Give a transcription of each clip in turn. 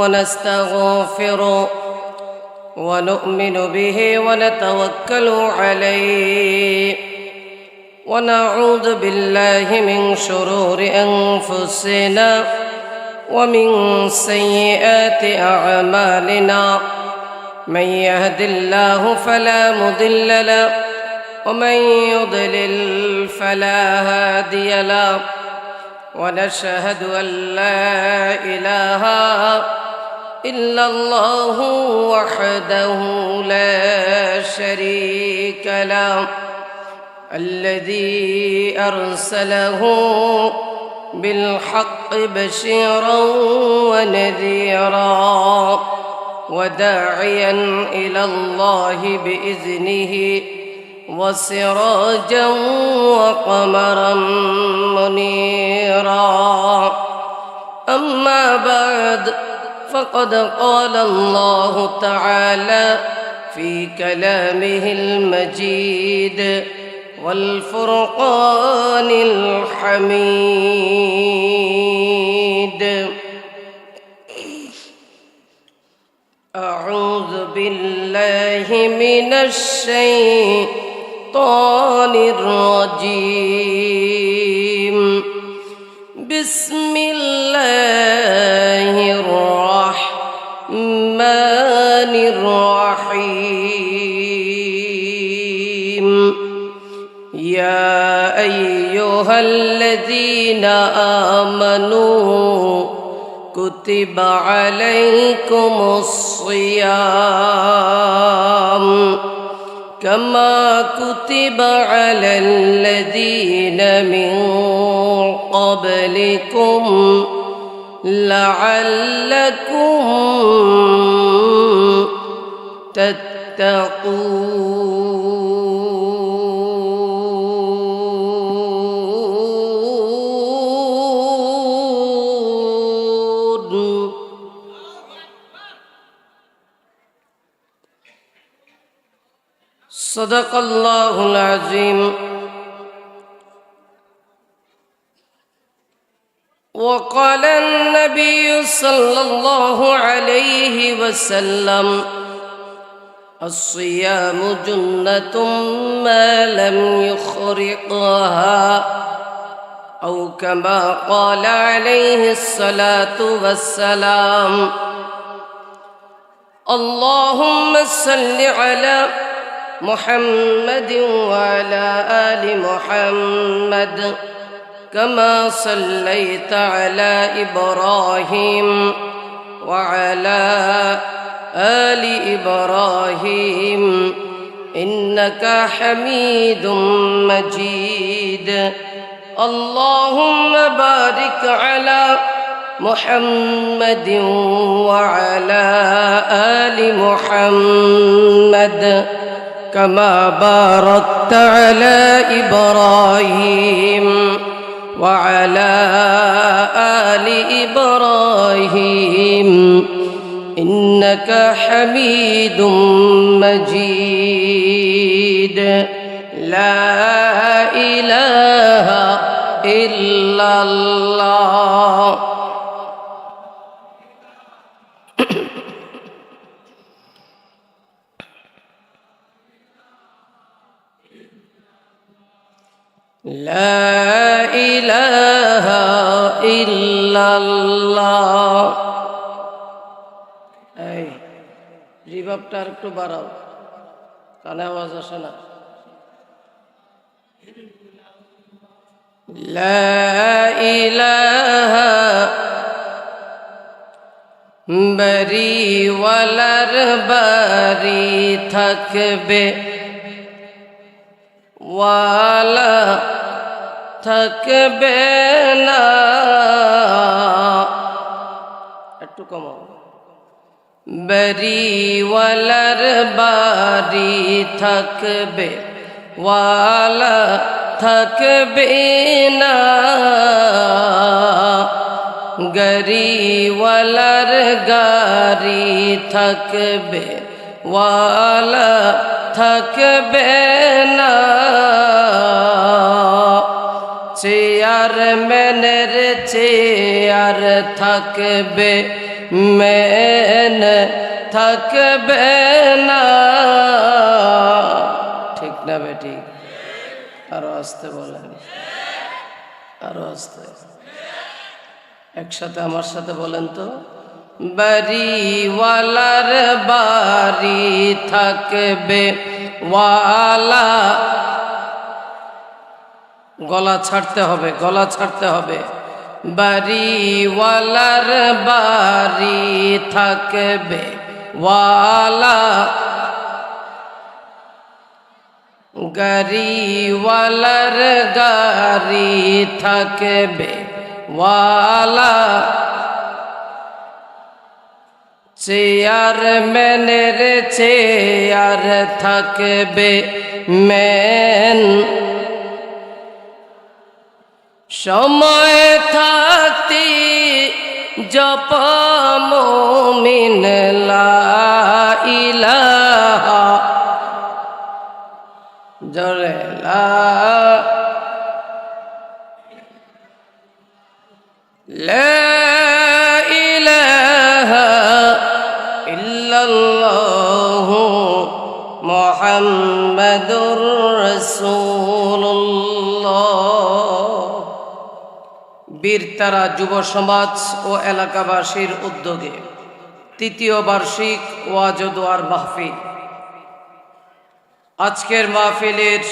ونستغفره ونؤمن به ونتوكل عليه ونعوذ بالله من شرور أنفسنا ومن سيئات أعمالنا من يهد الله فلا مضل له ومن يضلل فلا هادي له ونشهد أن لا إله إلا الله وحده لا شريك له الذي أرسله بالحق بشيرا ونذيرا وداعيا إلى الله بإذنه وسراجا وقمرا منيرا أما بعد فقد قال الله تعالى في كلامه المجيد والفرقان الحميد أعوذ بالله من الشيطان الرجيم بسم الله الرحمن الرحيم يا أيها الذين آمنوا كتب عليكم الصيام كما كتب على الذين من قبلكم لعلكم تتقون صدق الله العظيم وقال النبي صلى الله عليه وسلم الصيام جنة ما لم يخرقها أو كما قال عليه الصلاة والسلام اللهم صل على محمد وعلى آل محمد كما صليت على إبراهيم وعلى آل إبراهيم إنك حميد مجيد اللهم بارك على محمد وعلى آل محمد كما باركت على إبراهيم وعلى آل إبراهيم إنك حميد مجيد لا إله إلا الله لا إله إلا الله এই রিভাবটা একটু বাড়াও কানে আওয়াজ আসে না লা ইলাহা বাড়িওয়ালার বাড়ি থাকবে ওয়ালা থাকবে না একটু কমাও বাড়িওয়ালার বাড়ি থাকবে ওয়ালা থাকবে না গাড়িওয়ালার গাড়ি থাকবে ওয়ালা থাকবে না চেয়ারম্যানের চেয়ার থাকবে মেন থাকবে না। ঠিক না বেটি? আরো আস্তে বলেন, আরো আস্তে, একসাথে আমার সাথে বলেন তো। বাড়িওয়ালার বাড়ি থাকবে ওয়ালা। গলা ছাড়তে হবে, গলা ছাড়তে হবে। বাড়িওয়ালার বাড়ি থাকবে ওয়ালা, গাড়িওয়ালার গাড়ি থাকবে ওয়ালা, চেয়ারম্যানের চেয়ার থাকবে ম্যান। সময় থাকতে জপ মুমিন লা ইলাহা, জোরে লা ইলাহা ইল্লাল্লাহু মুহাম্মাদুর রাসূলুল্লাহ। বীরতারা যুব সমাজ ও এলাকাবাসীর উদ্যোগে তৃতীয় বার্ষিক ওয়াজ ও দোয়ার মাহফিল। আজকের মাহফিলের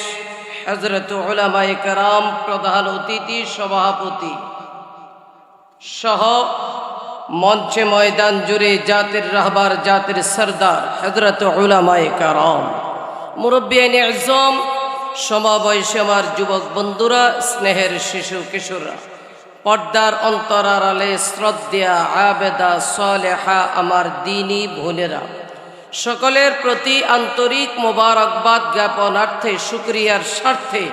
হযরত উলামায়ে কেরাম, প্রধান অতিথি, সভাপতি সহ মঞ্চে ময়দান জুড়ে জাতির রাহবার, জাতির সরদার হযরত উলামায়ে কেরাম, মুরব্বিয়ানে আযম, সমবয়সী আমার যুবক বন্ধুরা, স্নেহের শিশু কিশোররা, পর্দার অন্তরার আলে শ্রদ্ধা আবেদা সালেহা আমার দ্বীনী বোনেরা, সকলের প্রতি আন্তরিক মোবারকবাদ জ্ঞাপনার্থে, শুকরিয়ার স্বার্থে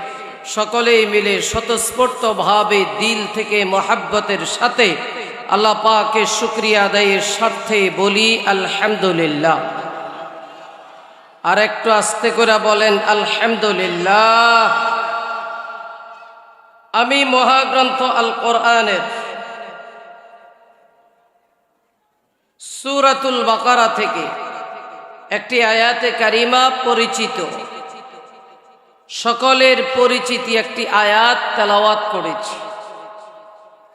সকলেই মিলে স্বতঃস্ফূর্তভাবে দিল থেকে মোহাব্বতের সাথে আল্লাহ পাকের শুকরিয়া আদায়ের স্বার্থে বলি আলহামদুলিল্লাহ। আর একটু আস্তে করে বলেন আলহামদুলিল্লাহ। আমি মহাগ্রন্থ আল কোরআনের সূরাতুল বাকারা থেকে একটি আয়াতে কারিমা পরিচিত, সকলের পরিচিতি একটি আয়াত তেলাওয়াত করেছি।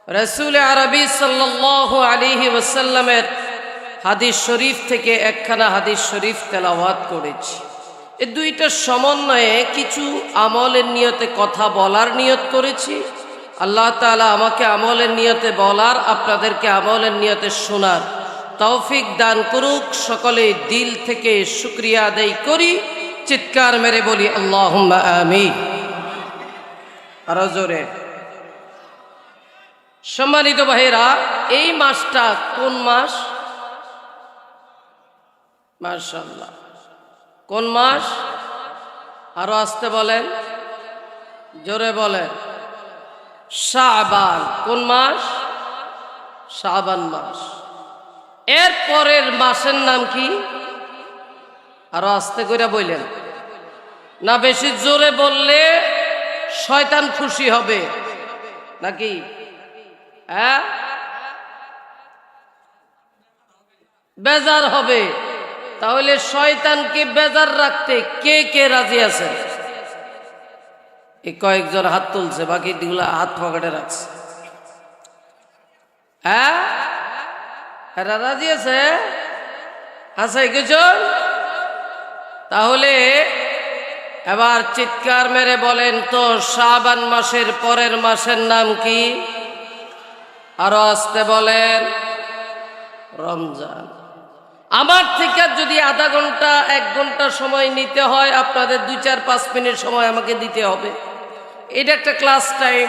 রাসূল আরবি সাল্লাল্লাহু আলাইহি ওয়াসাল্লামের হাদিস শরীফ থেকে একখানা হাদিস শরীফ তেলাওয়াত করেছি। এই দুইটা সমন্বয়ে কিছু আমলের নিয়তে কথা বলার নিয়ত করেছি। আল্লাহ তাআলা আমাকে আমলের নিয়তে বলার, আপনাদেরকে আমলের নিয়তে শোনার তৌফিক দান করুক। সকলে দিল থেকে শুকরিয়া আদায় করি, চিৎকার মেরে বলি আল্লাহুম্মা আমিন। আরো জোরে। সম্মানিত ভাইরা, এই মাসটা কোন মাস? মাশাআল্লাহ, কোন মাস? আরো আসতে বলেন, জোরে বলেন। শাবান। কোন মাস? শাবান মাস। এর পরের মাসের নাম কি? আরো আস্তে করে বললেন না, বেশি জোরে বললে শয়তান খুশি হবে নাকি? হ্যাঁ, বেজার হবে। তাহলে শয়তানকে বেজার রাখতে কে কে রাজি আছে? এই কয়েকজন হাত তুলছে, বাকিগুলা হাত পকেটে রাখছে। হ্যাঁ, এরা রাজি আছে? আছে কিছু? তাহলে এবার চিৎকার মেরে বলেন তো, শাবান মাসের পরের মাসের নাম কি? আরো আসতে বলেন। রমজান। আমার থেকে যদি আধা ঘন্টা 1 ঘন্টা সময় নিতে হয়, আপনাদের 2-4-5 মিনিট সময় আমাকে দিতে হবে। এটা একটা ক্লাস টাইম,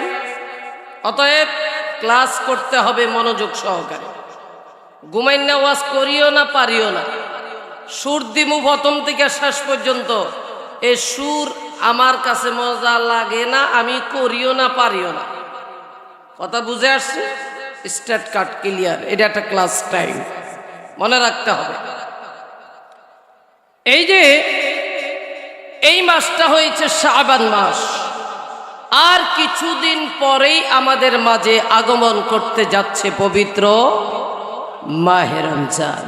অতএব ক্লাস করতে হবে মনোযোগ সহকারে। ঘুমাই না, ওয়াজ করিও না, পারিও না। সুর দিমু প্রথম থেকে শেষ পর্যন্ত। এই সুর আমার কাছে মজা লাগে না, আমি করিও না, পারিও না। কথা বুঝে আসছে? স্টার্ট কাট ক্লিয়ার। এটা একটা ক্লাস টাইম, মনে রাখতে হবে। এই যে এই মাসটা হয়েছে শাবান মাস, আর কিছুদিন পরেই আমাদের মাঝে আগমন করতে যাচ্ছে পবিত্র মাহে রমজান।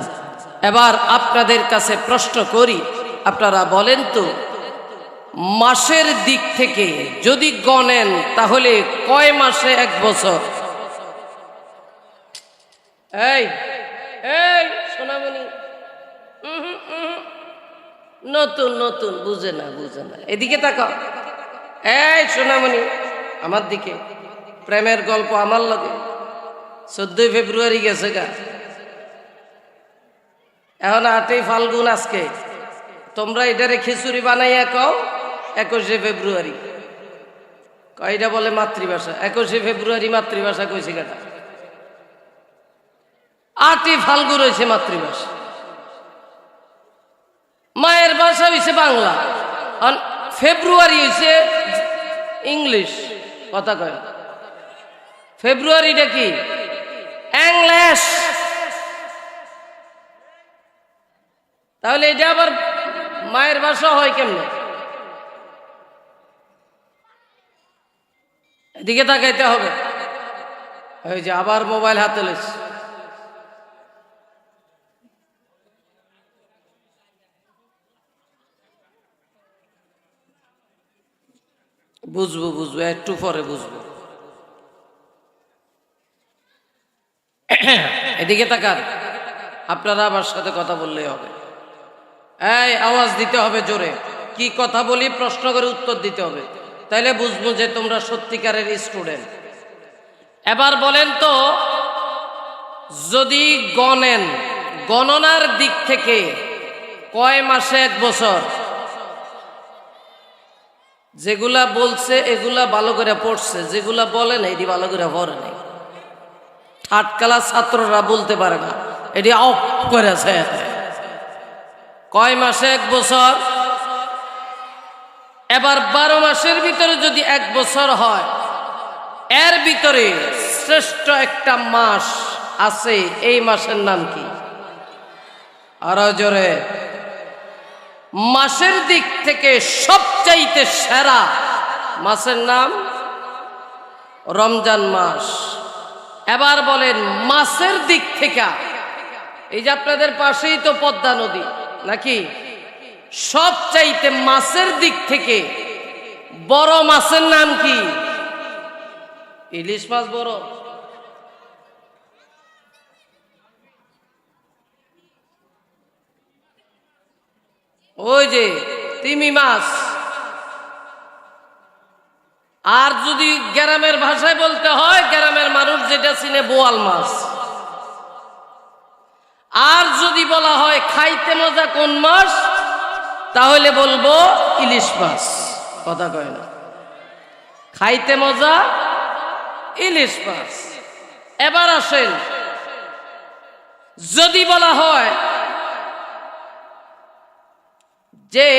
এবার আপনাদের কাছে প্রশ্ন করি, আপনারা বলেন তো মাসের দিক থেকে যদি গণেন তাহলে কয় মাসে এক বছর? এই এই সোনামণি, নতুন নতুন বুঝে না এদিকে তাকাও। এই সোনামণি আমার দিকে, প্রেমের গল্প আমার লগে। 14 ফেব্রুয়ারি গেছে গা, এখন 8 ফাল্গুন আজকে। তোমরা এটারে খিচুড়ি বানাইয়া কও 21 ফেব্রুয়ারি। কয়টা বলে মাতৃভাষা, 21 ফেব্রুয়ারি মাতৃভাষা কইছে কাটা। 8 ফাল্গুন হয়েছে মাতৃভাষা, মায়ের ভাষা হয়েছে বাংলা, আর ফেব্রুয়ারি হয়েছে ইংলিশ। কথা কয় ফেব্রুয়ারিটা কি ইংলিশ, তাহলে এটা আবার মায়ের ভাষা হয় কেমনে? এদিকে তাকাইতে হবে। ওই যে আবার মোবাইল হাতে লেছে। বুঝবো একটু পরে বুঝবো। এদিকে তাকান, আপনারা আমার সাথে কথা বললেই হবে। এই আওয়াজ দিতে হবে জোরে, কি কথা বলি প্রশ্ন করে উত্তর দিতে হবে, তাইলে বুঝবো যে তোমরা সত্যিকারের স্টুডেন্ট। এবার বলেন তো, যদি গণেন, গণনার দিক থেকে কয় মাসে এক বছর? যেগুলা বলছে এগুলা ভালো করে পড়ছে, যেগুলা বলে না এটি ভালো করে পড়ে নাই। থার্ড ক্লাস ছাত্ররা বলতে পারে না, এটি অফ করেছে। কয় মাসে এক বছর? এবার 12 মাসের ভিতরে যদি এক বছর হয়, এর ভিতরে শ্রেষ্ঠ একটা মাস আছে, এই মাসের নাম কি? আরো জোরে। মাসের দিক থেকে সবচাইতে সেরা মাসের নাম রমজান মাস। এবার বলেন মাসের দিক থেকে, এই যে আপনাদের পাশেই তো পদ্মা নদী নাকি, সবচাইতে মাছের দিক থেকে বড় মাছের নাম কি? ইলিশ মাছ বড়? ওই যে তিমি মাছ। আর যদি গ্রামের ভাষায় বলতে হয়, গ্রামের মানুষ যেটা চিনে বোয়াল মাছ। আর যদি বলা হয় খাইতে মজা কোন মাছ, তাহলে বলবো ইলিশ মাছ। কথা কয় না, খাইতে মজা ইলিশ মাছ। এবার আসেন, যদি বলা হয় যে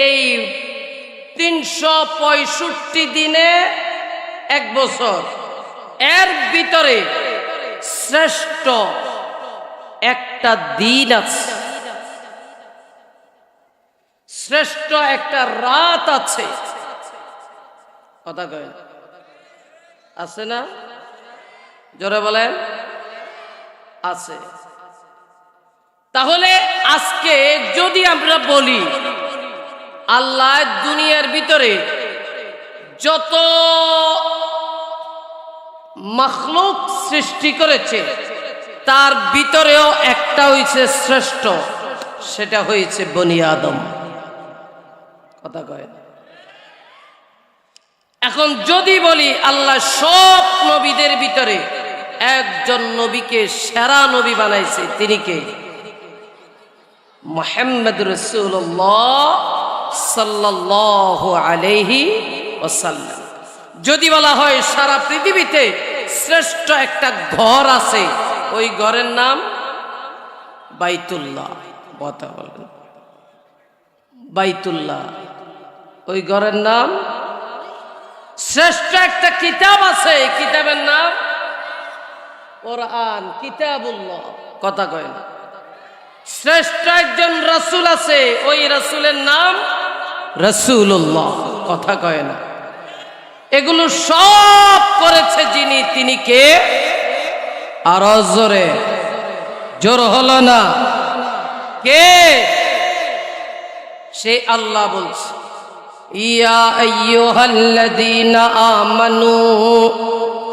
এই 365 দিনে এক বছর, এর ভিতরে শ্রেষ্ঠ একটা দিন আছে, শ্রেষ্ঠ একটা রাত আছে। কথা কয় আছে না? জোরে বলেন আছে। তাহলে আজকে যদি আমরা বলি আল্লাহ দুনিয়ার ভিতরে যত মাখলুক সৃষ্টি করেছে, তার ভিতরেও একটা হয়েছে শ্রেষ্ঠ, সেটা হয়েছে বনি আদম। কথা কয়। এখন যদি বলি আল্লাহ সব নবীদের ভিতরে একজন নবীকে সেরা নবী বানাইছে, তিনি কে? মুহাম্মদ রাসূলুল্লাহ সাল্লাল্লাহু আলাইহি ওয়াসাল্লাম। যদি বলা হয় সারা পৃথিবীতে শ্রেষ্ঠ একটা ঘর আছে, ওই ঘরের নাম বাইতুল্লাহ। কথা বলেন বাইতুল্লাহ, ওই ঘরের নাম। শ্রেষ্ঠ একটা কিতাব আছে, কিতাবের নাম কোরআন, কিতাবুল্লাহ। কথা কয় না। শ্রেষ্ঠ একজন রাসূল আছে, ওই রাসূলের নাম রাসূলুল্লাহ। কথা কয় না। এগুলো সব করেছে যিনি, তিনি কে? আরো জোরে। জোর হলো না। কে? সে আল্লাহ বলছে, ইয়া আইয়ুহাল্লাযীনা আমানু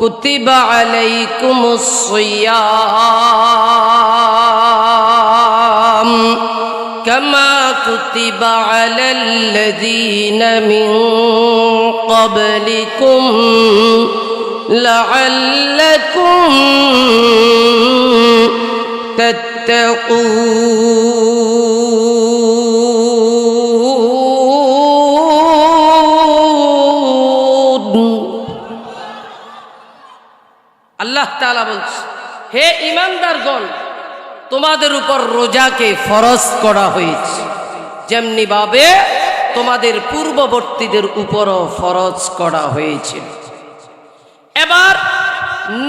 কুতিবা আলাইকুমুস সিয়াম কামা কুতিবা আলাল্লাযীনা মিন ক্বাবলিকুম লাআল্লাকুম আল্লাহ তাআলা বলছে, হে ঈমানদারগণ, তোমাদের উপর রোজাকে ফরজ করা হয়েছে, যেমনি ভাবে তোমাদের পূর্ববর্তীদের উপরও ফরজ করা হয়েছিল। এবার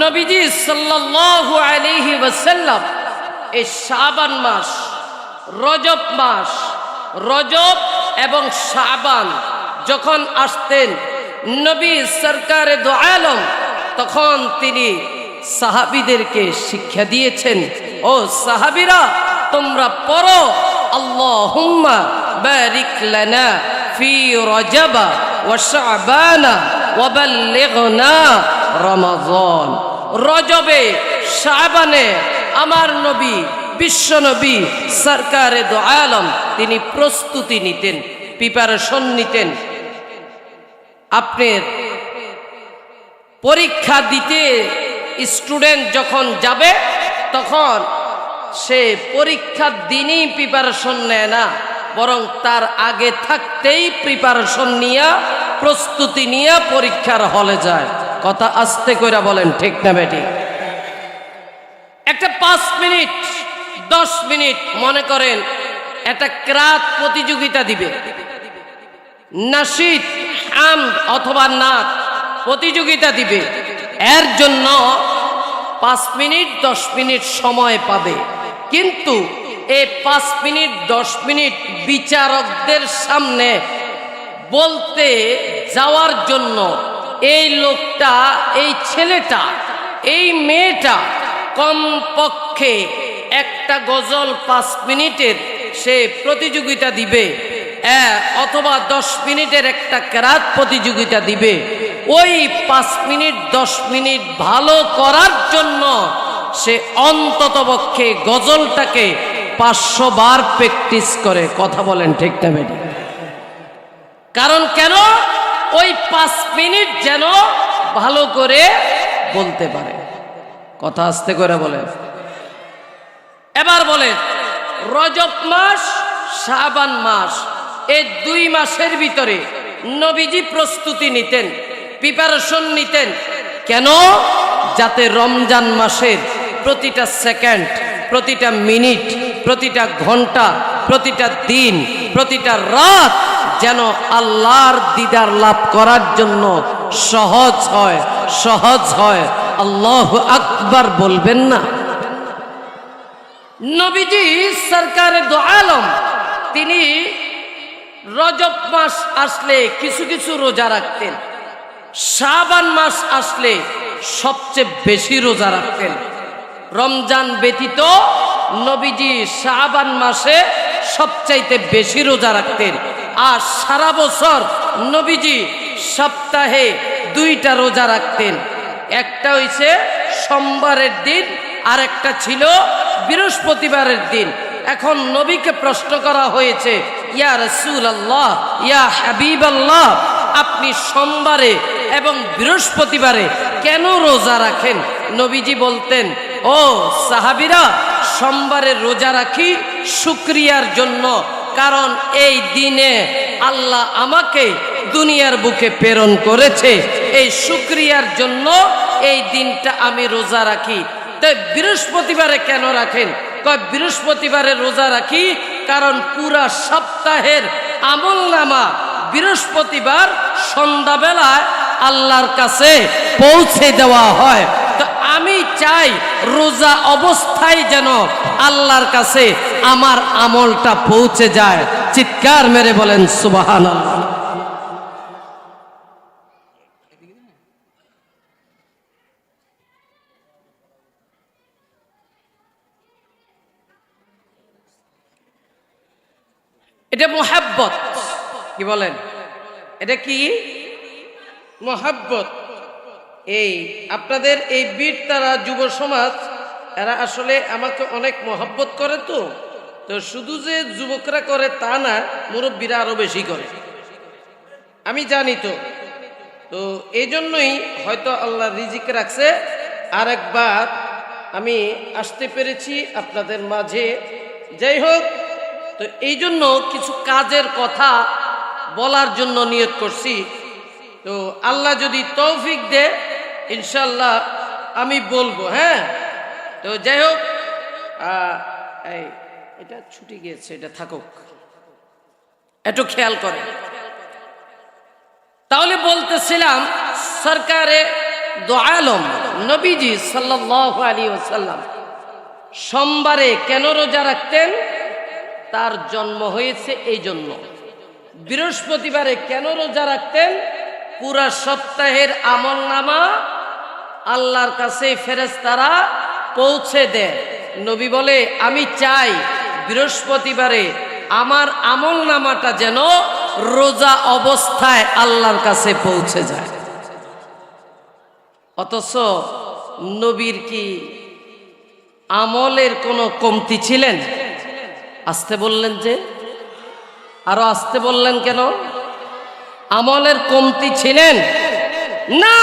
নবীজি সাল্লাল্লাহু আলাইহি ওয়াসাল্লাম এই শাবান মাস, রজব মাস, রজব এবং শাবান যখন আসতেন, নবী সরকারে দো আলম তখন তিনি সাহাবীদেরকে শিক্ষা দিয়েছেন, ও সাহাবীরা, তোমরা পড়ো আল্লাহুম্মা বারিক লানা ফি রজবা ওয়া শাবানা ওয়া বাল্লিগনা রমাজান। রজবে, শাবানে আমার নবী, বিশ্ব নবী সরকারে দো আলম তিনি প্রস্তুতি নিতেন, প্রিপারেশন নিতেন। আপনার পরীক্ষা দিতে স্টুডেন্ট যখন যাবে, তখন সে পরীক্ষার দিনই প্রিপারেশন নেয় না, বরং তার আগে থাকতেই প্রিপারেশন নিয়ে, প্রস্তুতি নিয়ে পরীক্ষার হলে যায়। কথা আস্তে করে বলেন, ঠিক না বেঠিক? একটা 5 মিনিট 10 মিনিট মনে করেন একটা কিরাত প্রতিযোগিতা দিবে, নাশিদ, হামদ অথবা নাত প্রতিযোগিতা দিবে, এর জন্য 5 মিনিট 10 মিনিট সময় পাবে। কিন্তু এই 5 মিনিট 10 মিনিট বিচারকদের সামনে বলতে যাওয়ার জন্য এই লোকটা, এই ছেলেটা, এই মেয়েটা কমপক্ষে একটা গজল 5 মিনিটের সে প্রতিযোগিতা দিবে, অথবা 10 মিনিটের একটা কেরাত প্রতিযোগিতা দিবে। ওই 5 মিনিট 10 মিনিট ভালো করার জন্য সে অন্ততপক্ষে গজলটাকে 500 বার প্র্যাকটিস করে। কথা বলেন, ঠিক না বেঠিক? কারণ কেন? ওই 5 মিনিট যেন ভালো করে বলতে পারে। কথা আস্তে করে বলেন। এবার বলেন, রজব মাস, শাবান মাস, এই 2 মাসের ভিতরে নবীজি প্রস্তুতি নিতেন, প্রিপারেশন নিতেন। কেন? যাতে রমজান মাসের প্রতিটা সেকেন্ড, প্রতিটা মিনিট, প্রতিটা ঘন্টা, প্রতিটা দিন, প্রতিটা রাত যেন আল্লাহর দিদার লাভ করার জন্য সহজ হয়, সহজ হয়। আল্লাহু আকবার বলবেন না? নবীজি সরকারে দো আলম তিনি রজব মাস আসলে কিছু কিছু রোজা রাখতেন, শাবান মাস আসলে সবচেয়ে বেশি রোজা রাখতেন। রমজান ব্যতীত নবীজি শাবান মাসে সবচাইতে বেশি রোজা রাখতেন। আর সারা বছর নবীজি সপ্তাহে 2টা রোজা রাখতেন। একটা হইছে সোমবারের দিন, আর একটা ছিল বৃহস্পতিবারের দিন। এখন নবীকে প্রশ্ন করা হয়েছে, ইয়া রাসূলুল্লাহ, ইয়া হাবিবাল্লাহ, আপনি সোমবারে এবং বৃহস্পতিবারে কেন রোজা রাখেন? নবীজি বলতেন, ও সাহাবীরা, সোমবারে রোজা রাখি শুকরিয়ার জন্য, কারণ এই দিনে আল্লাহ আমাকে দুনিয়ার বুকে প্রেরণ করেছে, এই শুকরিয়ার জন্য এই দিনটা আমি রোজা রাখি। তাই বৃহস্পতিবারে কেন রাখেন? কয় বৃহস্পতিবারে রোজা রাখি কারণ পুরা সপ্তাহের আমলনামা বৃহস্পতিবার সন্ধ্যাবেলায় আল্লাহর কাছে পৌঁছে দেওয়া হয়। তো আমি চাই রোজা অবস্থায় যেন আল্লাহর কাছে আমার আমলটা পৌঁছে যায়। চিৎকার মেরে বলেন সুবহানাল্লাহ। এটা মোহাব্বত। কি বলেন? এটা কি মোহাব্বত। এই আপনাদের এই বীর তারা যুব সমাজ, এরা আসলে আমাকে অনেক মোহাব্বত করে। তো শুধু যে যুবকরা করে তা না, মুরব্বীরা আরো বেশি করে, আমি জানি। তো এই জন্যই হয়তো আল্লাহ রিজিক রাখছে আরেকবার আমি আসতে পেরেছি আপনাদের মাঝে। যাই হোক, তো এই জন্য কিছু কাজের কথা বলার জন্য নিয়ত করছি। তো আল্লাহ যদি তৌফিক দেয় ইনশাল্লাহ আমি বলবো। হ্যাঁ, তো যাই হোক, এটা ছুটি গিয়েছে, এটা থাকুক, একটু খেয়াল করে। তাহলে বলতেছিলাম, সরকারে দো আলম নবীজি সাল্লাল্লাহু আলাইহি ওয়াসাল্লাম সোমবারে কেন রোজা রাখতেন? তার জন্ম হয়েছে এই জন্য। বৃহস্পতিবারে কেন রোজা রাখতেন? পুরা সপ্তাহের আমলনামা আল্লাহর কাছে ফেরেশতারা পৌঁছে দেয়। নবী বলে, আমি চাই বৃহস্পতিবারে আমার আমলনামাটা যেন রোজা অবস্থায় আল্লাহর কাছে পৌঁছে যায়। অথচ নবীর কি আমলের কোনো কমতি ছিলেন? আসতে বললেন যে, আরো আসতে বললেন কেন? আমলের কমতি ছিলেন না।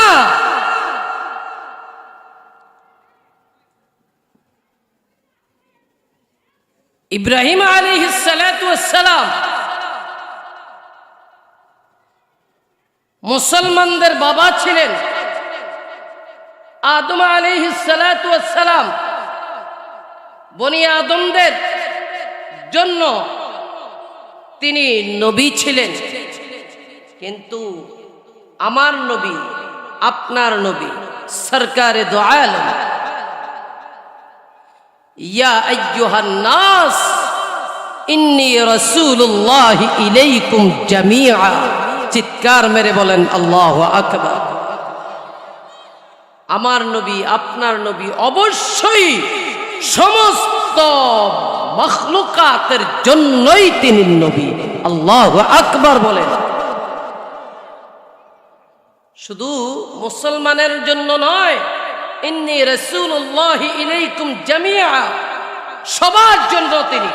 ইব্রাহিম আলাইহিস সালাতু ওয়াস সালাম মুসলমানদের বাবা ছিলেন। আদম আলাইহিস সালাতু ওয়াস সালাম বনি আদমদের জন্য তিনি নবী ছিলেন। কিন্তু আমার নবী, আপনার নবী, সরকারে দো আলম, ইয়া আইয়ুহান নাস ইন্নী রাসূলুল্লাহি ইলাইকুম জামিআ। চিৎকার মেরে বলেন আল্লাহু আকবার। আমার নবী, আপনার নবী অবশ্যই সমস্ত মখলুকাতের জন্যই তিনি নবী। আল্লাহু আকবার বলেন। শুধু মুসলমানের জন্য নয়, ইন্নী রাসূলুল্লাহি ইলাইকুম জামিআ, সবার জন্য তিনি,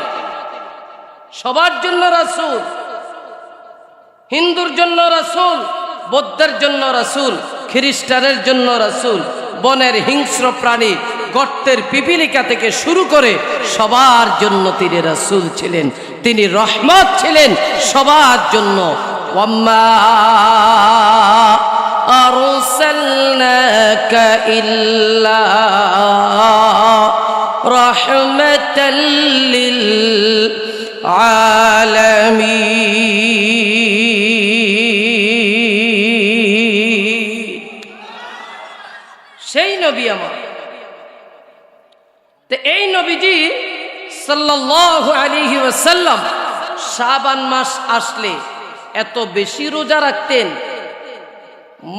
সবার জন্য রাসূল। হিন্দুর জন্য রাসূল, বৌদ্ধের জন্য রাসূল, খ্রিস্টানের জন্য রাসূল, বনের হিংস্র প্রাণী, গর্তের পিপিলিকা থেকে শুরু করে সবার জন্য তিনি রাসূল ছিলেন। তিনি রহমত ছিলেন সবার জন্য। ওয়াম্মা আরসালনাকা ইল্লা রাহমাতাল লিল আলামিন। সেই নবী আমার। তো এই নবীজি সাল্লাল্লাহু আলাইহি ওয়াসাল্লাম শাবান মাস আসলে এত বেশি রোজা রাখতেন,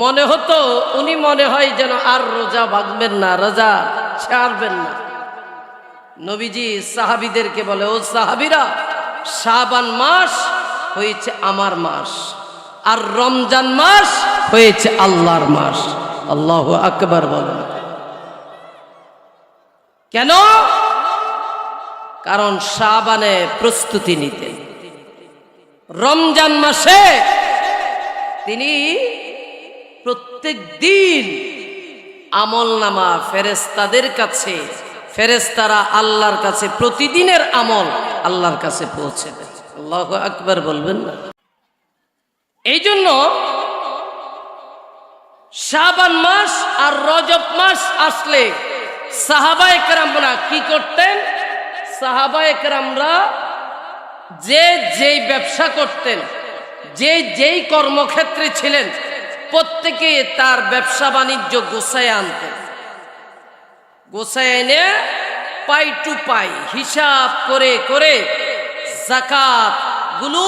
মনে হতো উনি মনে হয় যেন আর রোজা ভাঙবেন না, রোজা ছাড়বেন না। নবীজি সাহাবীদেরকে বলে, ও সাহাবীরা, শাবান মাস হয়েছে আমার মাস, আর রমজান মাস হয়েছে আল্লাহর মাস। আল্লাহু আকবার বলেন। কেন? কারণ শাবানে প্রস্তুতি নিতেন, রমজান মাসে তিনি প্রত্যেক দিন আমলনামা ফেরেশতাদের কাছে, ফেরেশতারা আল্লাহর কাছে প্রতিদিনের আমল আল্লাহর কাছে পৌঁছে দেন। আল্লাহু আকবার বলবেন না? এই জন্য শাবান মাস আর রজব মাস আসলে সাহাবায়ে কেরামরা কি করতেন? সাহাবায়ে কেরামরা যে যেই ব্যবসা করতেন, যে যেই কর্মক্ষেত্রে ছিলেন, প্রত্যেকে তার ব্যবসা বাণিজ্য গোছায় আনতেন। গোছায় এনে পাই টু পাই হিসাব করে করে যাকাত গুলো,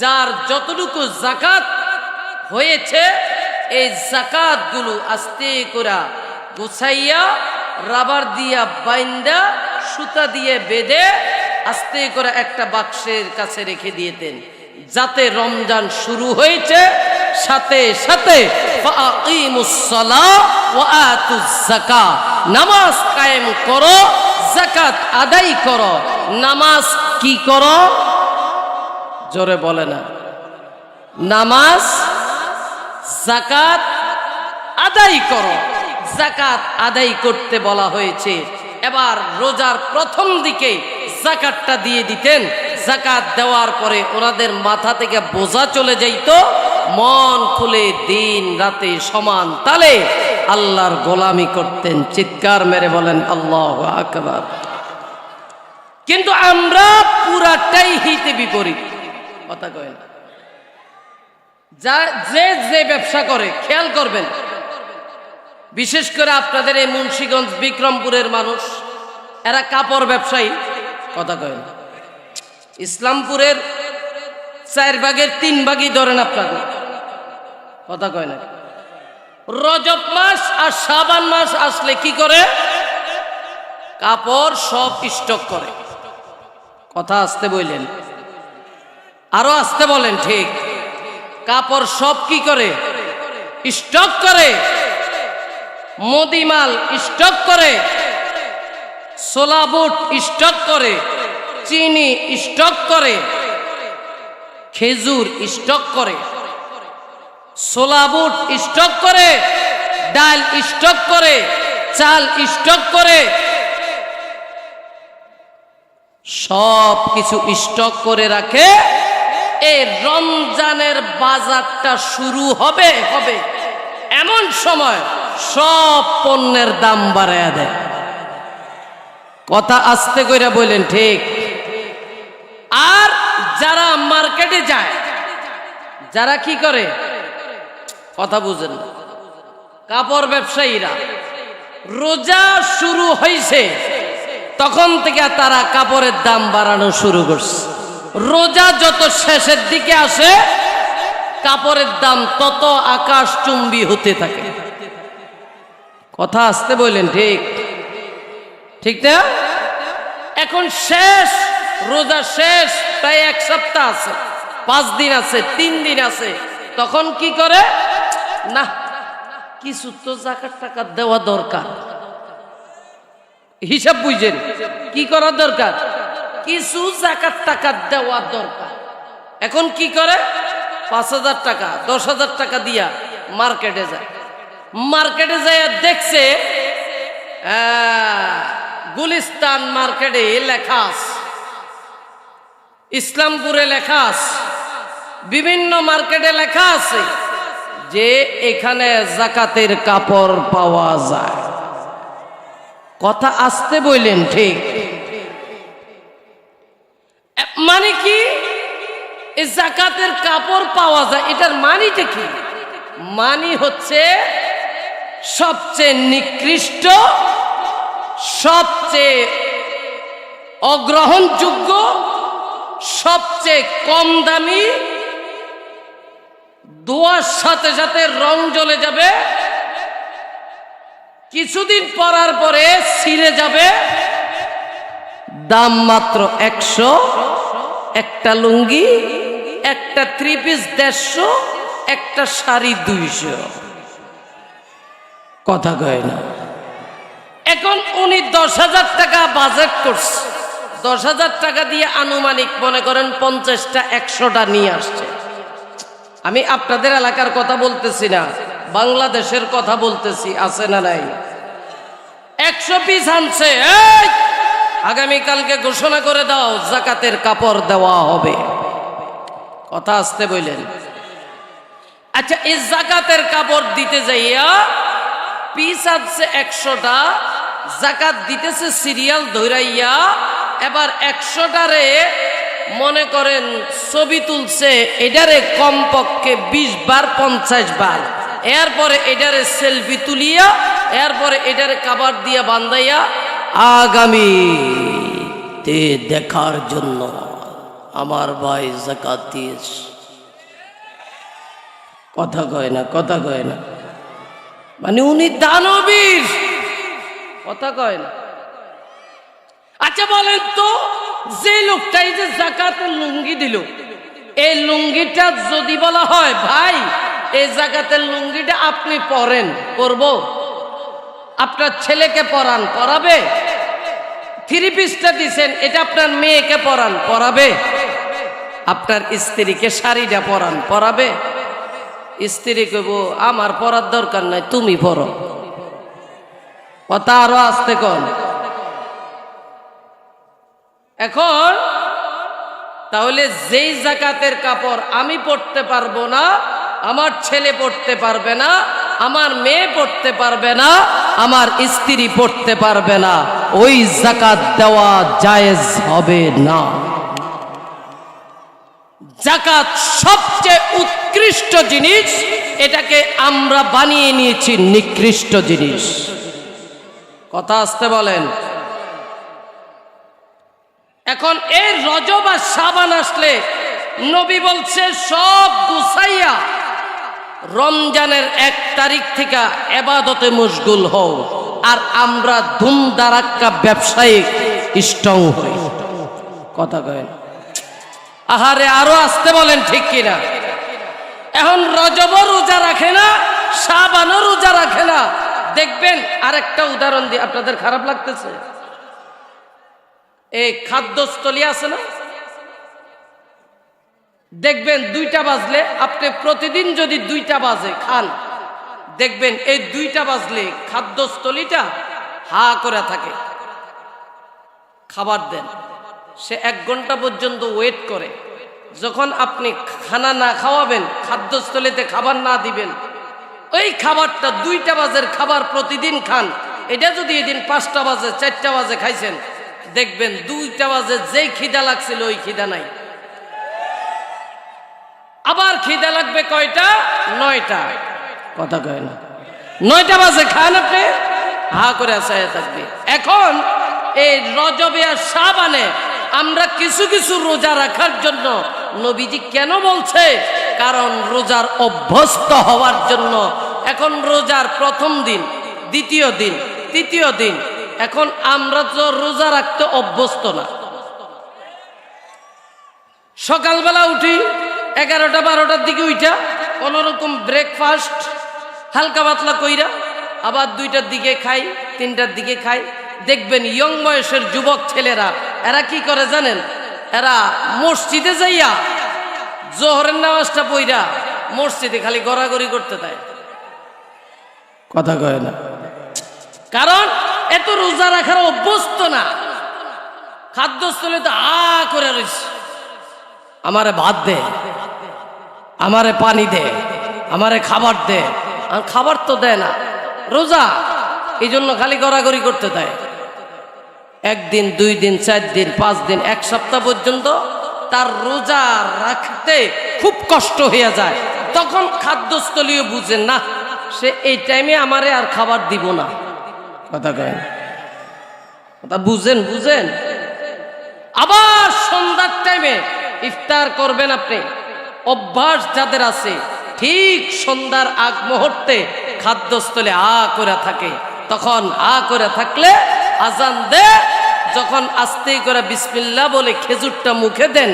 যার যতটুকু যাকাত হয়েছে, এই যাকাত গুলো আস্তে করে গোছাইয়া রাবার দিয়া বাইন্দা সুতা দিয়ে বেঁধে আস্তে করে একটা বাক্সের কাছে রেখে দিয়েতেন, যাতে রমজান শুরু হয়েছে সাথে সাথে ফাকিমুস সালাহ ওয়া আতুজ যাকাত, নামাজ কায়েম করো, যাকাত আদায় করো। নামাজ কি করো? জোরে বলে না। নামাজ যাকাত আদায় করো। যাকাত আদায় করতে বলা হয়েছে। এবার রোজার প্রথম দিকে যাকাতটা দিয়ে দিতেন। যাকাত দেওয়ার পরে ওনাদের মাথা থেকে বোঝা চলে যাইত, মন খুলে দিন রাতে সমান তালে আল্লাহর গোলামি করতেন। চিৎকার মেরে বলেন আল্লাহু আকবার। কিন্তু আমরা পুরাটাই হিতে বিপরীত। কথা কয় না। যে যে ব্যবসা করে খেয়াল করবেন, বিশেষ করে আপনাদের এই মুন্সিগঞ্জ বিক্রমপুরের মানুষ, এরা কাপড় ব্যবসায়ী। কথা কয় না। ইসলামপুরের 4 ভাগের 3 ভাগই ধরেন আপনাকে। কথা কয় না। রজব মাস আর শাবান মাস আসলে কি করে? কাপড় সব স্টক করে। কথা আসতে বললেন, আরো আসতে বলেন। ঠিক, কাপড় সব কি করে? স্টক করে। মুদিমাল স্টক করে, ছোলা বুট স্টক করে, চিনি স্টক করে, খেজুর স্টক করে, ছোলা বুট স্টক করে, ডাল স্টক করে, চাল স্টক করে, সব কিছু স্টক করে রাখে। এই রমজানের বাজারটা শুরু হবে এমন সময় সব পণ্যের দাম বাড়ায়া দেয়। কথা আস্তে কইরা বলেন। ঠিক। আর যারা মার্কেটে যায়, যারা কি করে? কথা বুঝেন না। কাপড় ব্যবসায়ীরা রোজা শুরু হয়েছে তখন থেকে তারা কাপড়ের দাম বাড়ানো শুরু করছে। রোজা যত শেষের দিকে আসে কাপড়ের দাম তত আকাশচুম্বী হতে থাকে। কথা আসতে বললেন। ঠিক ঠিক না? এখন শেষ, রোজা শেষ, প্রায় 1 সপ্তাহ আছে, 5 দিন আছে, 3 দিন আছে। তখন কি করে? না, কিছু তো যাকাত টাকা দেওয়া দরকার। হিসাব বুঝেন কি করা দরকার? কিছু যাকাত টাকা দেওয়া দরকার। এখন কি করে? 5,000 টাকা 10,000 টাকা দিয়া মার্কেটে যায়। মার্কেটে যায় দেখছে গুলিস্তান মার্কেটে লেখা আছে, ইসলামপুরে লেখা আছে, বিভিন্ন মার্কেটে লেখা আছে যে এখানে যাকাতের কাপড় পাওয়া যায়। কথা আসতে বললেন। ঠিক। মানে কি? এই যাকাতের কাপড় পাওয়া যায়, এটার মানিটা কি? মানি হচ্ছে সবচেয়ে নিকৃষ্ট, সবচেয়ে অগ্রহণযোগ্য, সবচেয়ে কম দামি, ধোয়ার সাথে সাথে রং জ্বলে যাবে, কিছুদিন পরার পরে ছিঁড়ে যাবে, দাম মাত্র 100, একটা লুঙ্গি, একটা 3 পিস 150, একটা শাড়ি 200। কথা কয় না। এখন উনি 10,000 টাকা বাজেট করছে, 10,000 টাকা দিয়ে আনুমানিক মনে করেন 50টা 100টা নিয়ে আসছে। আমি আপনাদের এলাকার কথা বলতেছি না, বাংলাদেশের কথা বলতেছি। আছে না নাই? 100 পিস আনছে। আগামীকালকে ঘোষণা করে দাও যাকাতের কাপড় দেওয়া হবে। কথা আসতে বললেন। আচ্ছা, এই যাকাতের কাপড় দিতে যাইয়া পিস আছে 100টা, যাকাত দিতেছে সিরিয়াল ধরাইয়া। এবার 100টারে মনে করেন ছবি তুলছে, এটারে কমপক্ষে 20 বার 50 বার, এরপরে এটারে সেলফি তুলিয়া, এরপরে এটারে কাবার দিয়া বান্ধাইয়া আগামীতে দেখার জন্য আমার ভাই যাকাত দিয়েছে। কথা কয় না, কথা কয় না। মানে উনি দানবীর। কথা কয় না। আচ্ছা বলেন তো, যে লোকটাই যে জাকাতের লুঙ্গি দিল, এই লুঙ্গিটা যদি বলা হয় ভাই এই জাকাতের লুঙ্গিটা আপনি পরেন, পরব, আপনার ছেলেকে পরান, পরাবে? থ্রি পিসটা দিছেন, এটা আপনার মেয়েকে পরান, পরাবে? আপনার স্ত্রীকে শাড়িটা পরান, পরাবে? স্ত্রী কইব আমার পরার দরকার নাই, তুমি পরো। কথা আরো আসতে কন। এখন তাহলে যেই জাকাতের কাপড় আমি পরতে পারবো না, আমার ছেলে পরতে পারবে না, আমার মেয়ে পড়তে পারবে না, আমার স্ত্রী পড়তে পারবে না, ওই যাকাত দেওয়া জায়েজ হবে না। যাকাত সবচেয়ে উৎকৃষ্ট জিনিস, এটাকে আমরা বানিয়ে নিয়েছি নিকৃষ্ট জিনিস। কথা আসতে বলেন। এখন এই রজব আর শাবান আসলে নবী বলছে সব গুছাইয়া রমজানের 1 তারিখ থেকে ইবাদতে মশগুল হও, আর আমরা ধুমধারাক্কা ব্যবসায়িক স্ট্রং হই। কথা কয়েন। আহারে আরো আসতে বলেন ঠিক কিনা। এখন রজবও রোজা রাখে না, শাবানও রোজা রাখে না। দেখবেন আরেকটা উদাহরণ দিই, আপনাদের খারাপ লাগতেছে? এই খাদ্যস্থলী আছে না, দেখবেন 2টা বাজলে, আপনি প্রতিদিন যদি 2টা বাজে খান, দেখবেন এই 2টা বাজলে খাদ্যস্থলীটা হা করে থাকে। খাবার দেন, সে 1 ঘন্টা পর্যন্ত ওয়েট করে। যখন আপনি খানা না খাওয়াবেন, খাদ্যস্থলীতে খাবার না দিবেন, ওই খাবারটা 2টা বাজের খাবার প্রতিদিন খান, এটা যদি এদিন 5টা বাজে 4টা বাজে খাইছেন, দেখবেন 2টা বাজে যেই খিদা লাগছিল ওই খিদা নাই। আবার খিদা লাগবে কয়টা? 9টা। কথা কয় না। 9টা বাজে খান, আপনি হা করে আসায় থাকবে। এখন এই রজবে আর শাবানে আমরা কিছু কিছু রোজা রাখার জন্য নবীজি কেন বলছে? কারণ রোজার অভ্যস্ত হওয়ার জন্য। এখন রোজার প্রথম দিন, দ্বিতীয় দিন, তৃতীয় দিন, এখন আমরা তো রোজা রাখতে অভ্যস্ত না। সকালবেলা উঠি 11টা 12টার দিকে উঠা কোনোরকম ব্রেকফাস্ট হালকা পাতলা কইরা, আবার 2টার দিকে খাই, 3টার দিকে খাই। দেখবেন ইয়ং বয়সের যুবক ছেলেরা এরা কি করে জানেন? এরা মসজিদে যাইয়া জোহরের নামাজটা পইরা মসজিদে খালি গড়াগড়ি করতে দেয়। কথা কয় না। কারণ এত রোজা রাখার অভ্যস্ত না। খাদ্যস্থলে তো করে রয়েছে, আমারে ভাত দে, আমারে পানি দে, আমারে খাবার দে। আর খাবার তো দেয় না, রোজা, এই জন্য খালি গড়াগড়ি করতে দেয়। 1 দিন 2 দিন 4 দিন 5 দিন 1 সপ্তাহ পর্যন্ত তার রোজা রাখতে খুব কষ্ট হয়ে যায়। তখন খাদ্যস্থলীয় বুঝেন না, সে এই টাইমে আমারে আর খাবার দিব না। কথা কয়, কথা বুঝেন? বুঝেন? আবার সন্ধ্যার টাইমে ইফতার করবেন আপনি। অভ্যাস যাদের আছে, ঠিক সন্ধ্যার আগ মুহূর্তে খাদ্যস্থলে করে থাকে। তখন করে থাকলে আজান দে, যখন আস্তে করে বিসমিল্লাহ বলে খেজুরটা মুখে দেন,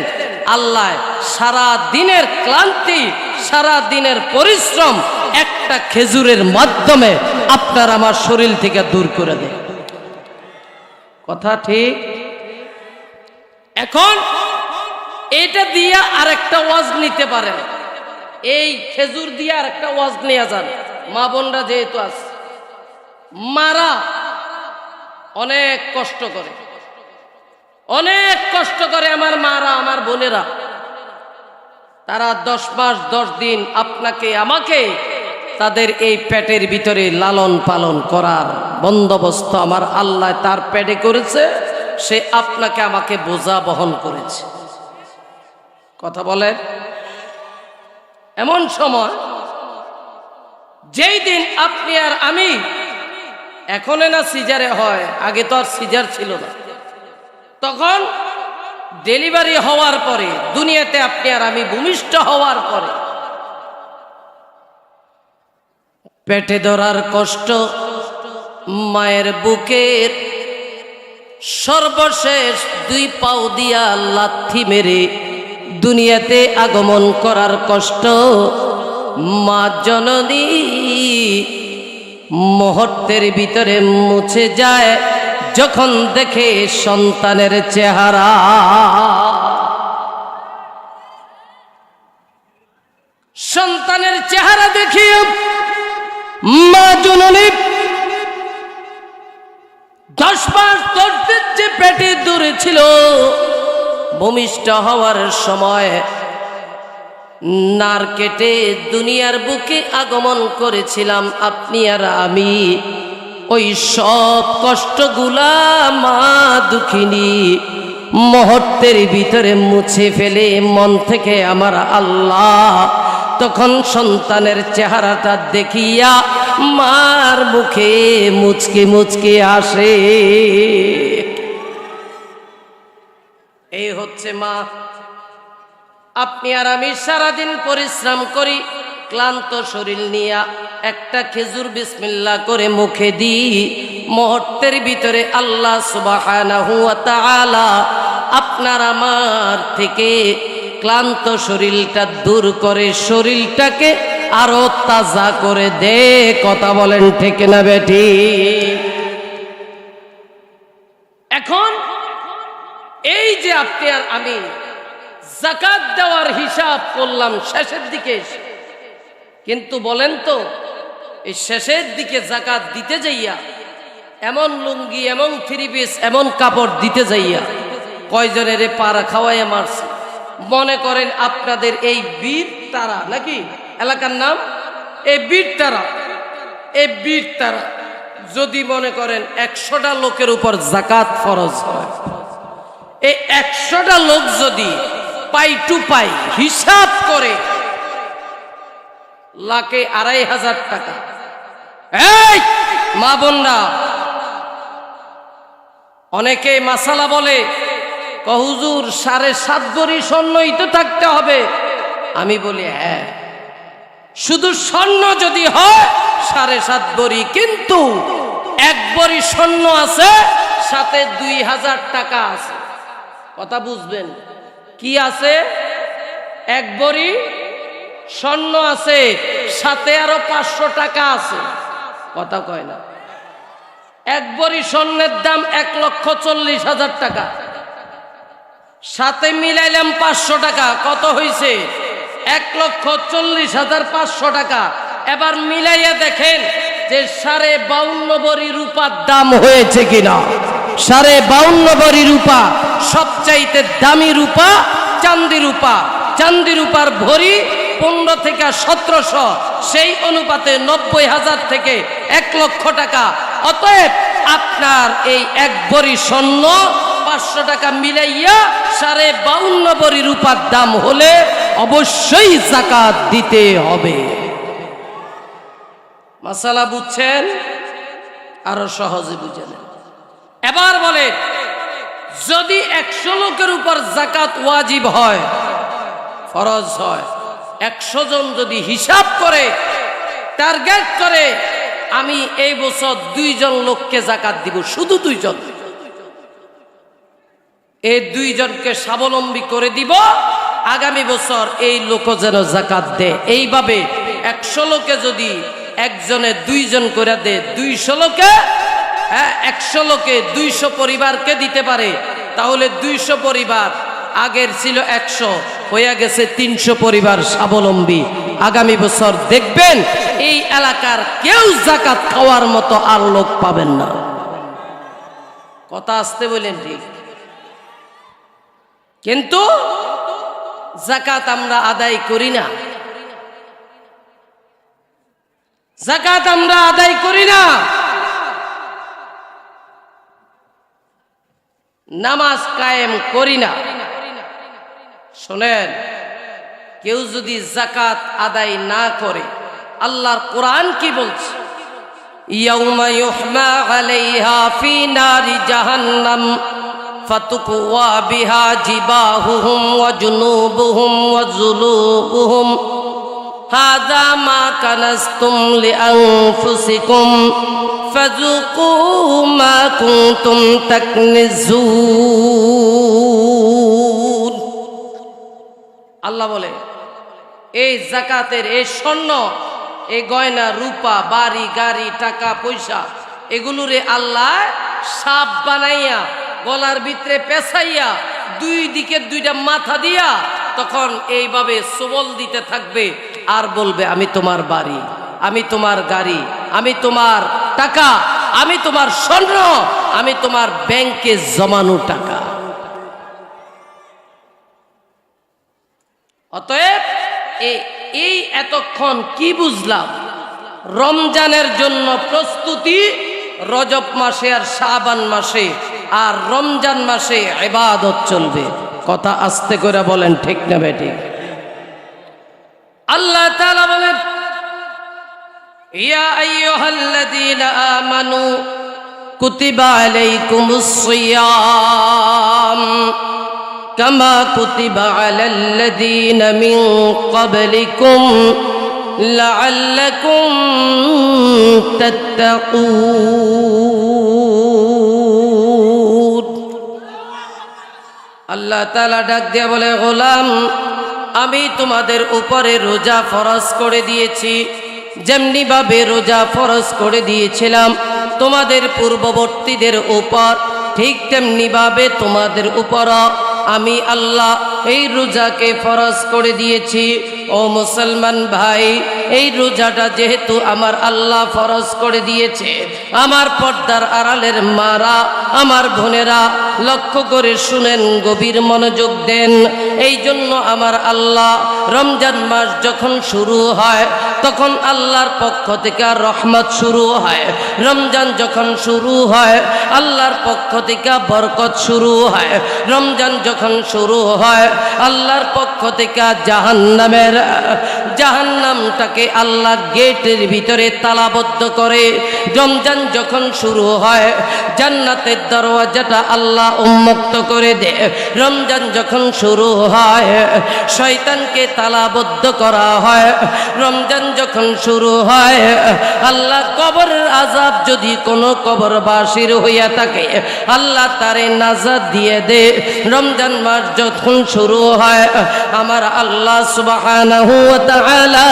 আল্লাহ সারা দিনের ক্লান্তি, সারা দিনের পরিশ্রম একটা খেজুরের মাধ্যমে আপনার আমার শরীর থেকে দূর করে দেয়। কথা ঠিক? এখন এটা দিয়া আরেকটা ওয়াজ নিতে পারেন। এই খেজুর দিয়ে আরেকটা ওয়াজ নিয়ে যান। মা বোনরা যেহেতু আছে, মারা অনেক কষ্ট করে, অনেক কষ্ট করে আমার মারা, আমার বোনেরা। তারা 10 মাস 10 দিন আপনাকে আমাকে তাদের এই পেটের ভিতরে লালন পালন করার বন্দোবস্ত আমার আল্লাহ তার পেটে করেছে। সে আপনাকে আমাকে বোঝা বহন করেছে। কথা বলেন। এমন সময় যেই দিন আপনি আর আমি, এখন না সিজারে হয়, আগে তো আর সিজার ছিল না, তখন ডেলিভারি হওয়ার পরে, দুনিয়াতে আপনি আর আমি ভূমিষ্ঠ হওয়ার পরে পেটে ধরার কষ্ট, মায়ের বুকের সর্বশেষ 2 পাও দিয়া লাথি মেরে দুনিয়াতে আগমন করার কষ্ট মা জননী মুহূর্তের ভিতরে মুছে যায় যখন দেখে সন্তানের চেহারা। সন্তানের চেহারা দেখিয়ে মা জননী 10 মাস 10 দিন যে পেটে দূরে ছিল, ভূমিষ্ঠ হওয়ার সময় নার কেটে দুনিয়ার বুকে আগমন করেছিলাম আপনি আর আমি। ওই সব কষ্টগুলা মা দুঃখিনী মুহূর্তের ভিতরে মুছে ফেলে মন থেকে আমার আল্লাহ তখন সন্তানের চেহারাটা দেখিয়া মার মুখে মুচকি মুচকি আসে। এই হচ্ছে মা। আপনি আর আমি সারাদিন পরিশ্রম করি, ক্লান্ত শরীর নিয়ে একটা খেজুর বিসমিল্লাহ করে মুখে দিই, মুহূর্তের ভিতরে আল্লাহ সুবহানাহু ওয়া তাআলা আপনার আমার থেকে ক্লান্ত শরীরটা দূর করে শরীরটাকে আরো তাজা করে দে। কথা বলেন ঠিক না বেটি? এখন এই যে আপনি আর আমি যাকাত দেওয়ার হিসাব করলাম শেষের দিকে এসে, কিন্তু বলেন তো এই শেষের দিকে যাকাত দিতে যাইয়া এমন লুঙ্গি, এমন 3 পিস, এমন কাপড় দিতে যাইয়া কয়জনের পাড়া খাওয়াইয়া মারছে। মনে করেন আপনাদের এই বীর তারা নাকি এলাকার নাম, এই বীর তারা, এই বীর তারা যদি মনে করেন 100টা লোকের উপর যাকাত ফরজ হয়, এই 100টা লোক যদি পাই টু পাই হিসাব করে লাখে 2500 টাকা। এই মা বোনরা, অনেকে মাসালা বলে হুজুর 7.5 ভরি স্বর্ণই তো থাকতে হবে। আমি বলি হ্যাঁ, শুধু স্বর্ণ যদি হয় 7.5 ভরি, কিন্তু 1 ভরি স্বর্ণ আছে সাথে 2000 টাকা আছে। কথা বুঝবেন? কি আছে? 1 ভরি স্বর্ণ আছে, সাথে আরো 500 টাকা আছে। কথা কয় না? 1 ভরি স্বর্ণের দাম 1,40,000 টাকা, সাথে মিলাইলাম 500 টাকা, কত হয়েছে? 1,40,500 টাকা। এবার মিলাইয়া দেখেন যে 52.5 ভরি রূপার দাম হয়েছে কিনা। 52.5 ভরি রূপা, সবচাইতে দামি রূপা চাঁদি রূপা। চাঁদি রূপার ভরি 15 থেকে 1700, সেই অনুপাতে 90,000 থেকে 1 লক্ষ টাকা। অতএব আপনার এই 1 ভরি স্বর্ণ 500 টাকা মিলাইয়া 52.5 ভরি রূপার দাম হলে অবশ্যই যাকাত দিতে হবে। মাসালা বুঝছেন? আরো সহজে বুঝে নেন। এবার বলে যদি 100 লোকের উপর যাকাত ওয়াজিব হয়, ফরজ হয়, 100 জন যদি হিসাব করে টার্গেট করে আমি এই বছর 2 জন লোককে যাকাত দিব, শুধু 2 জন, এই 2 জনকে স্বাবলম্বী করে দিব, আগামী বছর এই লোক যেন যাকাত দেয়। এইভাবে 100 লোকে যদি একজনে 2 জন করে দেয়, 200 লোকে, 100 লোকে 200 পরিবারকে দিতে পারে, তাহলে 200 পরিবার, আগের ছিল 100, হয়ে গেছে 300 পরিবার স্বাবলম্বী। আগামী বছর দেখবেন এই এলাকার কেউ যাকাত খাওয়ার মতো আর লোক পাবেন না। কথা আসতে বলেন ঠিক? কিন্তু যাকাত আমরা আদায় করি না, যাকাত আমরা আদায় করি না। নামাজ কায়েম করি না। শোনেন, কেউ যদি যাকাত আদায় না করে, আল্লাহর কোরআন কি বলছে? ইয়াউমা ইউহমা আলাইহা ফি নারি জাহান্নাম ফাতুকওয়া বিহা জিবাহুহুম ওয়া জুনুবুহুম ওয়া যুলুবুহুম হাযা মা কানাজতুম লিআনফুসিকুম ফাযুকু মা কুনতুম তাকনিজুন। আল্লাহ বলে এই যাকাতের এই স্বর্ণ, এই গয়না, রূপা, বাড়ি গাড়ি, টাকা পয়সা, এগুলোরে আল্লাহ সাপ বানাইয়া গলার ভিতরে পেঁচাইয়া দুই দিকে দুইটা মাথা দিয়া তখন এইভাবে সবল দিতে থাকবে আর বলবে আমি তোমার বাড়ি, আমি তোমার গাড়ি, আমি তোমার টাকা, আমি তোমার স্বর্ণ, আমি তোমার ব্যাংকে জমানো টাকা। অতএব এই এতক্ষণ কি বুঝলাম? রমজানের জন্য প্রস্তুতি রজব মাসে আর শাবান মাসে, আর রমজান মাসে ইবাদত চলবে। কথা আস্তে করে বলেন, ঠিক না বেঠিক? আল্লাহ তাআলা বলেন ইয়া আইয়ুহাল্লাযীনা আমানু কুতিবা আলাইকুমুস সিয়াম কামা কুতিবা আলাল্লাযীনা মিন ক্বাবলিকুম লাআল্লাকুম তাত্তাকুন। আল্লাহ তাআলা ডাক দিয়ে বলে, গোলাম, আমি তোমাদের উপরে রোজা ফরজ করে দিয়েছি, যেমনি ভাবে রোজা ফরজ করে দিয়েছিলাম তোমাদের পূর্ববর্তীদের উপর, ঠিক তেমনি ভাবে তোমাদের উপর আমি আল্লাহ এই রোজাকে ফরজ করে দিয়েছি। ও মুসলমান ভাই, এই রোজাটা যেহেতু আমার আল্লাহ ফরজ করে দিয়েছে, আমার পর্দার আড়ালের মারা, আমার বোনেরা লক্ষ্য করে শুনেন, গভীর মনোযোগ দেন। এই জন্য আমার আল্লাহ রমজান মাস যখন শুরু হয় তখন আল্লাহর পক্ষ থেকে রহমত শুরু হয়। রমজান যখন শুরু হয় আল্লাহর পক্ষ থেকে বরকত শুরু হয়। রমজান যখন শুরু হয় আল্লাহর পক্ষ থেকে জাহান্নামটাকে আল্লাহ গেটের ভিতরে তালাবদ্ধ করে। রমজান যখন শুরু হয় জান্নাতের দরওয়াজাটা আল্লাহ উন্মুক্ত করে দেয়। রমজান যখন শুরু হয় শয়তানকে তালাবদ্ধ করা হয়। রমজান যখন শুরু হয় আল্লাহ কবরের আযাব যদি কোনো কবরবাসীর হইয়া থাকে আল্লাহ তারে নাজাত দিয়ে দে। রমজান মাস যখন শুরু হয় আমার আল্লাহ সুবহানাহু ওয়া তাআলা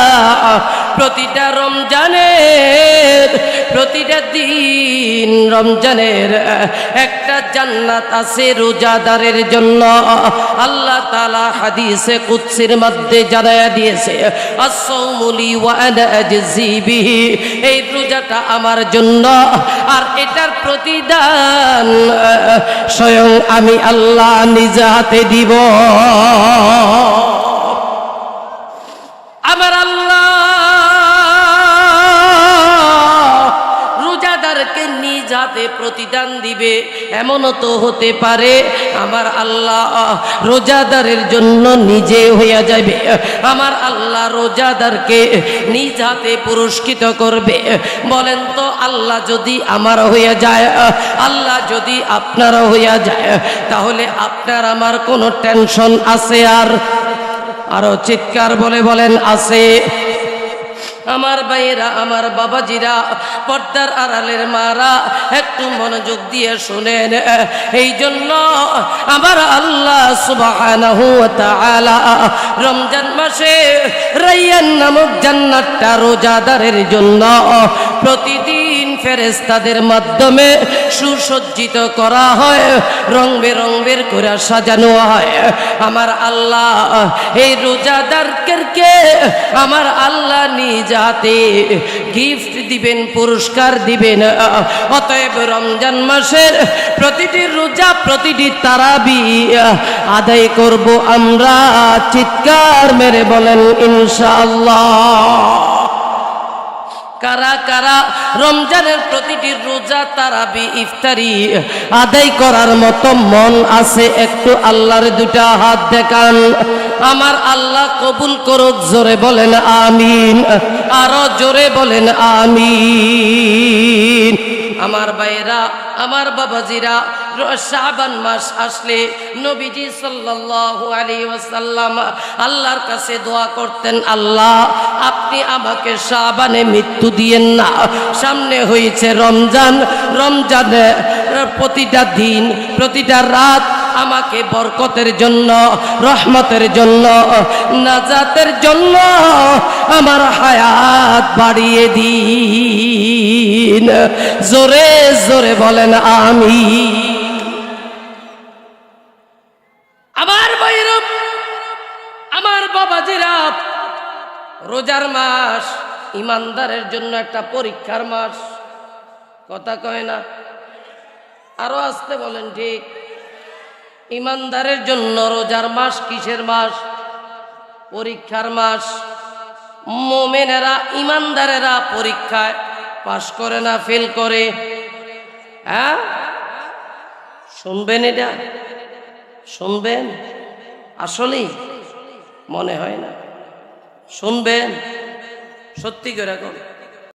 প্রতিটা রমজানের প্রতিটা দিন রমজানের একটা জান্নাত আছে রোজাদারের জন্য। আল্লাহ তাআলা হাদিসে কুদসির মধ্যে জানায়া দিয়েছে, আস-সাওমু লি ওয়া আনা আজজি বিহি, এই রোজাটা আমার জন্য আর এটার প্রতিদান স্বয়ং আমি আল্লাহ নিজ হাতে দিব। আমার আল্লাহ রোজাদারকে নিজ হাতে প্রতিদান দিবে। এমনও তো হতে পারে আমার আল্লাহ রোজাদারের জন্য নিজে হইয়া যাবে। আমার আল্লাহ রোজাদারকে নিজ হাতে পুরস্কৃত করবে। বলেন তো, আল্লাহ যদি আমার হইয়া যায়, আল্লাহ যদি আপনার হইয়া যায়, তাহলে আপনার আমার কোনো টেনশন আছে? আর আরো চিৎকার বলে বলেন, আছে? আমার ভাইয়েরা, আমার বাবাজিরা, পর্দার আড়ালের মারা, একটু মনোযোগ দিয়ে শুনেন। এই জন্য আমার আল্লাহ সুবহানাহু ওয়া তাআলা রমজান মাসে রায়্যান নামক জান্নাতটা রোজাদারের জন্য প্রতিদিন ফেরেশতাদের মাধ্যমে সুসজ্জিত করা হয়, রং বেরঙের করে সাজানো হয়। আমার আল্লাহ এই রোজাদারকে আমার আল্লাহ নিজ হাতে গিফট দিবেন, পুরস্কার দিবেন। অতএব রমজান মাসের প্রতিটি রোজা, প্রতিটি তারাবি আদায় করব আমরা। চিৎকার মেরে বলেন ইনশাআল্লাহ। কারা কারা রমজানের প্রতিটি রোজা, তারাবি, ইফতারি আদায় করার মতো মন আছে? একটু আল্লাহর দুটা হাত দেখান। আমার আল্লাহ কবুল করুক। জোরে বলেন আমিন, আরো জোরে বলেন আমিন। আমার ভাইরা, আমার বাবাজিরা, শাবান মাস আসলে নবীজি সাল্লাল্লাহু আলাইহি ওয়াসাল্লাম আল্লাহর কাছে দোয়া করতেন, আল্লাহ আপনি আমাকে শাবানে মৃত্যু দিয়েন না। সামনে হয়েছে রমজান, রমজানে প্রতিটা দিন প্রতিটা রাত আমাকে বরকতের জন্য, রহমতের জন্য, নাজাতের জন্য আমার হায়াত বাড়িয়ে দিন। জোরে জোরে বলেন আমিন। আমার ভাইরা, আমার বাবাজিরা, রোজার মাস ইমানদারের জন্য একটা পরীক্ষার মাস। কথা কয় না? আরো আসতে বলেন। ঠিক, ইমানদারের জন্য রোজার মাস কিসের মাস? পরীক্ষার মাস। মুমিনেরা, ইমানদারেরা পরীক্ষায় পাশ করে না ফেল করে? হ্যাঁ, শুনবেন এটা? শুনবেন? আসলেই মনে হয় না শুনবেন। সত্যি করে এখন